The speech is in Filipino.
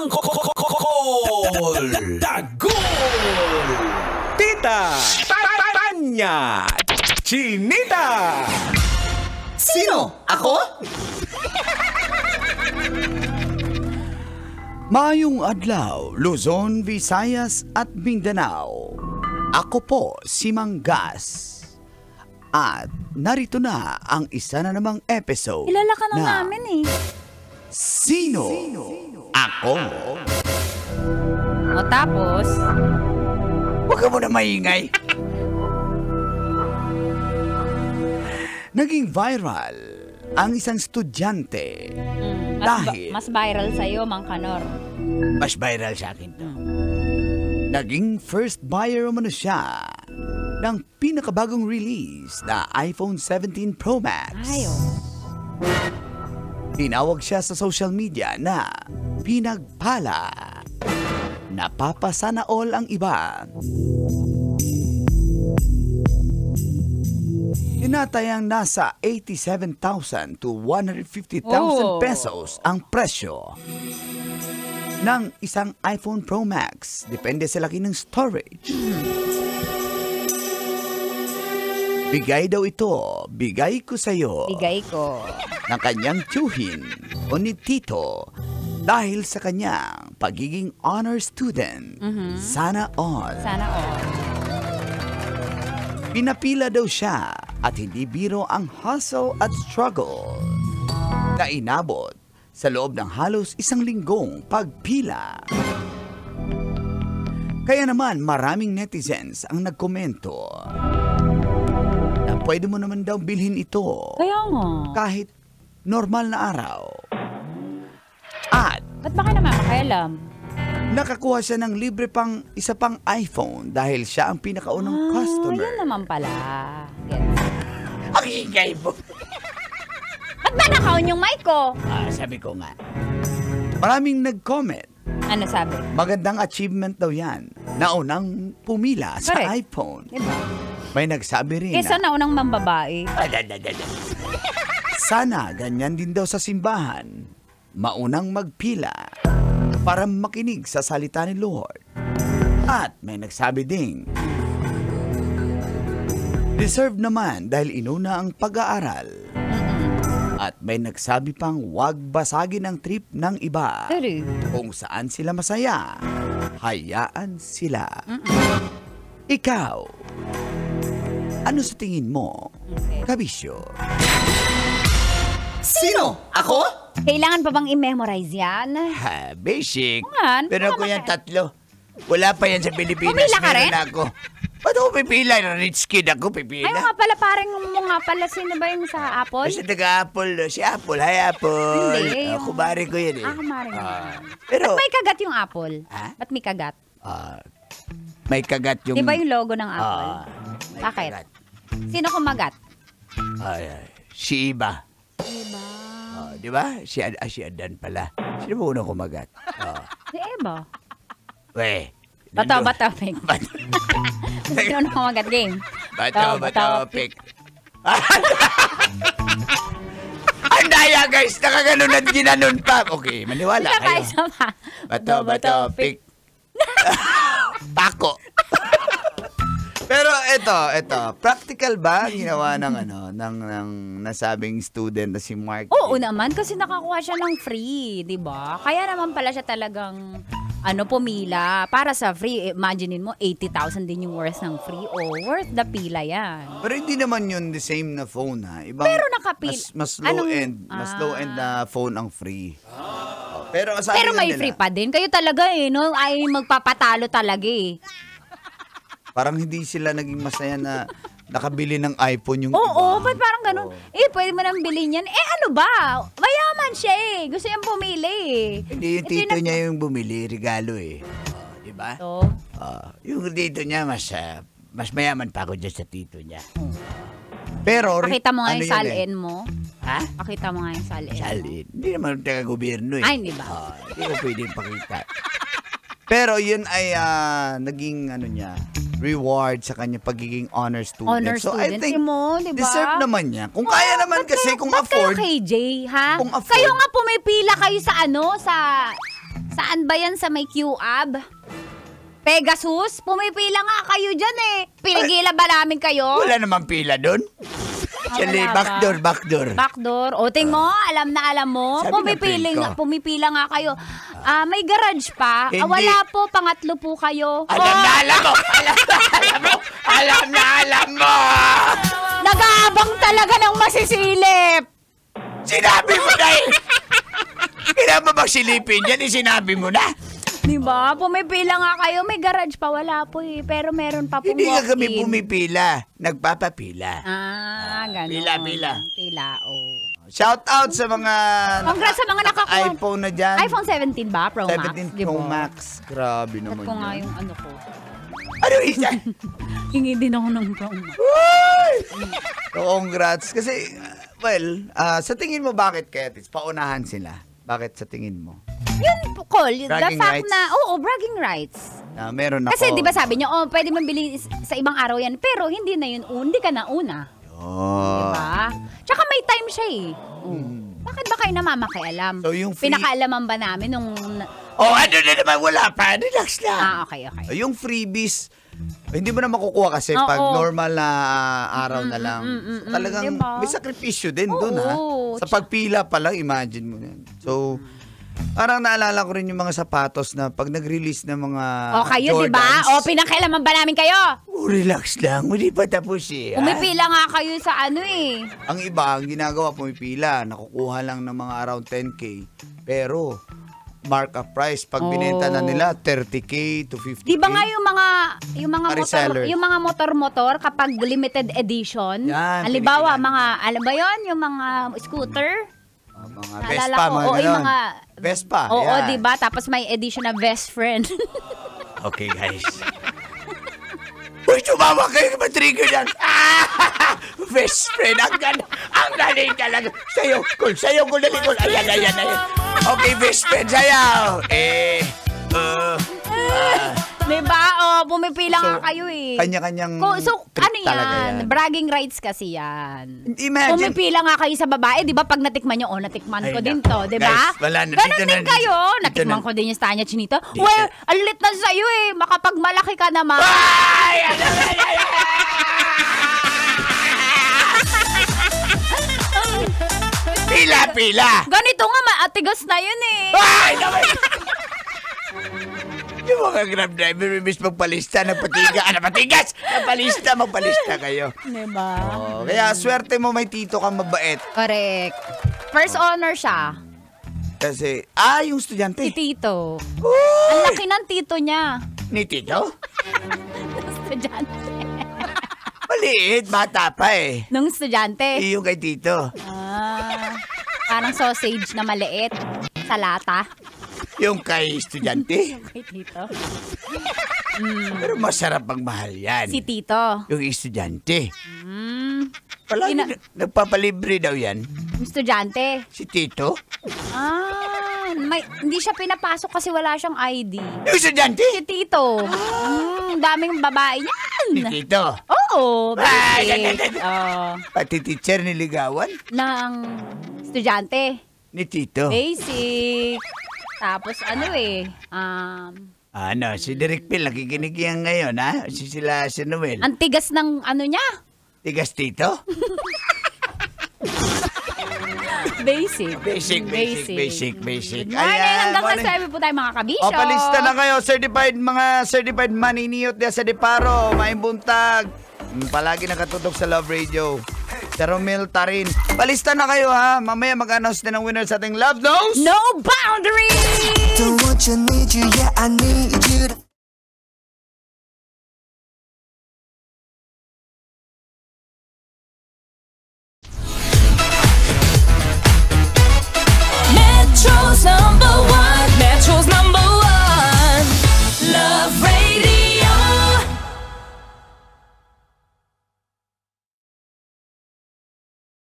Tangkol! Tagol! Tita! Tanya! Chinita! Sino? Ako? Maayong adlaw, Luzon, Visayas at Mindanao. Ako po si Manggas. At narito na ang isa na namang episode. Kilala ka na na namin eh. Sino? Ako? O tapos, Huwag ka muna maingay. Naging viral ang isang estudyante. Dahil mas viral sa'yo, Mang Kanor. mas viral sa akin to. Naging first buyer umano siya ng pinakabagong release na iPhone 17 Pro Max. Ayo. Tinawag siya sa social media na pinagpala. Napapasana all ang iba. Tinatayang nasa 87,000 to 150,000 pesos ang presyo ng isang iPhone Pro Max. Depende sa laki ng storage. Bigay daw ito, bigay ko sa'yo, Bigay ko. ng kanyang tiyuhin o ni Tito dahil sa kanyang pagiging honor student. Sana all. Sana all. Pinapila daw siya at hindi biro ang hustle at struggle na inabot sa loob ng halos isang linggong pagpila. Kaya naman maraming netizens ang nagkomento na pwede mo naman daw bilhin ito Kaya nga. kahit normal na araw. At Ba't ba kayo naman makialam? nakakuha siya ng libre pang isa pang iPhone dahil siya ang pinakaunang customer. Yun naman pala. Gets. Ang ingay mo. Ba't ba nakaon yung mic ko? Sabi ko nga. Maraming nag-comment. Ano sabi? Magandang achievement daw yan. Naunang pumila sa Correct. iPhone. Diba? May nagsabi rin Kesa na, naunang mambabae. sana ganyan din daw sa simbahan. Maunang magpila para makinig sa salita ni Lord. At may nagsabi ding, deserve naman dahil inuna ang pag-aaral. At may nagsabi pang huwag basagin ang trip ng iba. Pero, Kung saan sila masaya, hayaan sila. Ikaw, ano sa tingin mo, Okay. Kabisyo? Sino? Ako? kailangan pa bang i-memorize yan? Ha, basic. Yan, Pero ako tama yan ka. tatlo. Wala pa yan sa Pilipinas. Pumila ka rin? Meron ako. Ba't ako pipila? Rich kid ako pipila. Ay, nga pala, parang mo nga pala, sino ba yung sa Apple? Basta taga-Apple. Si Apple. Hi, Apple. Hindi, yung- Kumari ko yan eh. Kumari mo. Pero, Ba't may kagat yung Apple? Ha? Ba't may kagat? may kagat yung... Di ba yung logo ng Apple? may Bakit? kagat. Sino kumagat? Si Iba. Diba? Di ba? Si Adan pala. Sino ba unang kumagat? Si Eva. Weh. Bato, pick. Sino na kumagat, game? Bato, pick. Ang daya, guys. Nakaganon at ginanon pa. Okay, maniwala Sino kayo. isa pa? Bato, pick. Pako. Pero ito, practical ba ang ginawa ng nasabing student na si Mark? Oo naman, kasi nakakuha siya ng free, di ba? Kaya naman pala siya talagang pumila para sa free. Imaginein mo, 80,000 din yung worth ng free. Worth the pila yan. Pero hindi naman yun the same na phone ha. Ibang, Pero nakapil. mas low end. Mas low end na phone ang free. Pero sabi Pero nga may nila, free pa din. Kayo talaga no? Ay magpapatalo talaga parang hindi sila naging masaya na nakabili ng iPhone yung Oo, iba. ba't parang ganun? Pwede mo nang bilhin yan. Ano ba? Mayaman siya Gusto niyang pumili Hindi, yung tito niya yung bumili, regalo di ba? So, Yung tito niya, mas mayaman pa ako dyan sa tito niya. Pero, pakita mo nga yung yun salin mo. Ha? Pakita mo nga yung salin. Salin. Hindi naman taga-gobyerno Ay, hindi ba? Hindi ko pwede pakita. Pero yun ay naging niya, reward sa kanya pagiging honor student. Honor so student. I think Mo, diba? deserve naman niya. Kung kaya naman kasi, kung ba't afford. kayo KJ, ha? Kung afford. Kayo nga pumipila kayo sa Saan ba yan sa may QAB? Pegasus? Pumipila nga kayo dyan eh. Pinigilan ba namin kayo? Wala namang pila doon. Actually, wala ba? backdoor. Backdoor. O, ting mo, alam mo. Sabi ng Pumipila nga kayo. May garage pa. Hindi. Wala po, pangatlo po kayo. Alam mo! Nag-aabang talaga ng masisilip. Sinabi mo na eh! Kailangan ba magsilipin yan? Sinabi mo na? Diba? Pumipila nga kayo. May garage pa. Wala po eh. Pero meron pa pong Hindi nga walk-in. kami pumipila. Nagpapapila. Ganun. Pila. Pila, Shout out sa mga Congrats sa mga nakakuha. iPhone na dyan. iPhone 17 ba? Pro Max? 17 diba? Pro Max. Grabe Set naman ko nga yan. yung ano ko. Ano isa? Hingi din ako ng Pro Max. Congrats. Kasi, sa tingin mo bakit kaya? Paunahan sila. Bakit sa tingin mo? Yun, Col, the Bragging fact rights? na, bragging rights. Meron ako. Kasi di ba sabi niyo, pwede mabili sa ibang araw yan, pero hindi na yun, hindi ka na una. Diba? Tsaka may time siya eh. Bakit ba kayo namamakialam? So, yung free- Pinakaalaman ba namin nung... Ano na naman? Wala pa. Relax lang. Okay. Yung freebies, hindi mo na makukuha kasi Oo. pag normal na araw na lang. Talagang Diba? may sakripisyo din doon ha. Oo. Sa pagpila pa lang, imagine mo yan. So, parang naalala ko rin yung mga sapatos na pag nag-release ng mga kayo, di ba? Jordans. Pinakailaman ba namin kayo? Relax lang. Hindi pa tapos eh. Umipila nga kayo sa ano eh. Ang iba, ang ginagawa, pumipila. Nakukuha lang ng mga around 10K. Pero, markup price. Pag binenta na nila, 30K to 50K. Di ba nga Reseller. yung mga motor kapag limited edition, Yan, halimbawa pinipilan. alam ba yon yung mga scooter? Mga Naalala Vespa, ko, mga yung ganon. mga Vespa, Oo, yan. di ba? Tapos may edition na best friend. Okay, guys. Uy, tumawa kayo na trigger yan. Best friend. Ang galing talaga. Sayo, Kul. Ayan. Okay, best friend. Sayaw. Di ba? Pumipila nga kayo eh. Kanya-kanyang So, trip ano talaga yan? Bragging rights kasi yan. Imagine. Pumipila nga kayo sa babae, di ba? Pag natikman nyo, natikman ko Ay, din nako. to, di ba? Guys, wala na. Ganon Dito din na. kayo. Dito Natikman na. ko din yung Stanya Chinito. Dito. Well, alit na sa'yo eh. Makapagmalaki ka naman. Ay! Pila! Ganito nga, maatigas na yun eh. Ay! Naman! Yung mga grab driver, miss magpalista, napatigas! Magpalista kayo. Diba? Kaya swerte mo may tito kang mabait. Correct. First honor siya. Kasi, yung estudyante. Si Tito. Uy! Ang laki ng tito niya. Ni tito? Estudyante. Maliit, bata pa eh. Nung estudyante. Yung kay tito. Parang sausage na maliit. Sa lata. Yung kay estudyante. Kay Tito. Pero masarap ang mahal yan. Si Tito. Yung estudyante. Palagi nagpapalibre daw yan. Yung estudyante. Si tito. Hindi siya pinapasok kasi wala siyang ID. Yung estudyante. Si Tito. Daming babae niyan. Ni tito. Oo. Ay, Basic. Pati teacher niligawan. Ng estudyante. Ni tito. Basic. Tapos Si Derek Phil, nakikinig yan ngayon, ha? Si Noel. ang tigas ng niya. Tigas tito? Basic. Basic. Good morning. Hanggang mas sabi po tayo mga kabisyo. Palista na kayo, certified maniniyot niya sa Deparo, maimbuntag. Palagi nakatutok sa Love Radio. Si Romel Tarin. Palista na kayo ha. Mamaya mag-announce na ng winner sa ating Love Knows No boundaries! Don't want you, need you, yeah, I need you to